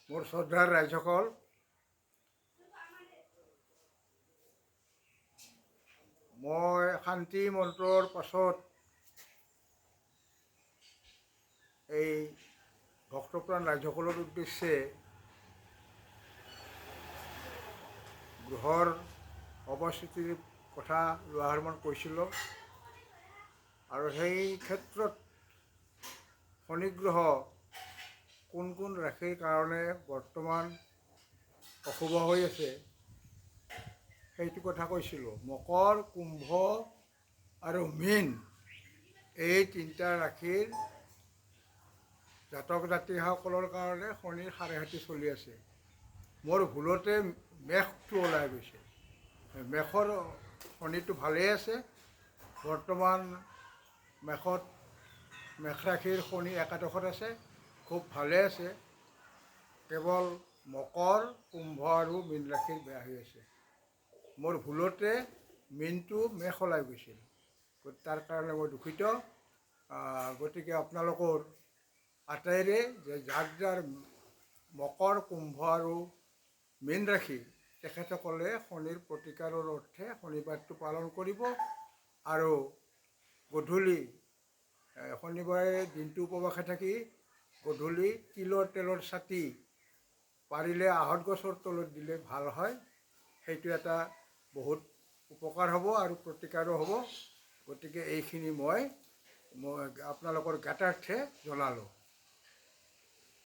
মোৰ শ্ৰদ্ধাৰ ৰাইজসকল, মই শান্তি মন্ত্ৰৰ পাছত এই ভক্তপ্ৰাণ ৰাইজসকলৰ উদ্দেশ্যে গৃহৰ অৱস্থিতিৰ কথা দুআষাৰমান কৈছিলোঁ। আৰু সেই ক্ষেত্ৰত শনিগ্ৰহ কোন কোন ৰাশিৰ কাৰণে বৰ্তমান অশুভ হৈ আছে সেইটো কথা কৈছিলোঁ। মকৰ, কুম্ভ আৰু মীন এই তিনিটা ৰাশিৰ জাতক জাতিসকলৰ কাৰণে শনিৰ সাড়ে চলি আছে। মোৰ ভুলতে মেষটো ওলাই গৈছে। মেষৰ শনিটো ভালেই আছে। বৰ্তমান মেষ ৰাশিৰ শনি একাদশত আছে, খুব ভালে আছে। কেৱল মকৰ, কুম্ভ আৰু মীন ৰাশিৰ বেয়া হৈ আছে। মোৰ ভুলতে মীনটো মেষ ওলাই গৈছিল, তাৰ কাৰণে মই দুখিত। গতিকে আপোনালোকৰ আটাইৰে যে যাৰ মকৰ, কুম্ভ আৰু মীন ৰাশি তেখেতসকলে শনিৰ প্ৰতিকাৰৰ অৰ্থে শনিবাৰটো পালন কৰিব। আৰু গধূলি শনিবাৰে দিনটো উপবাসে থাকি গধূলি তিলৰ তেলৰ চাকি পাৰিলে আহঁত গছৰ তলত দিলে ভাল হয়। সেইটো এটা বহুত উপকাৰ হ'ব আৰু প্ৰতিকাৰো হ'ব। গতিকে এইখিনি মই আপোনালোকৰ জ্ঞাতাৰ্থে জনালোঁ।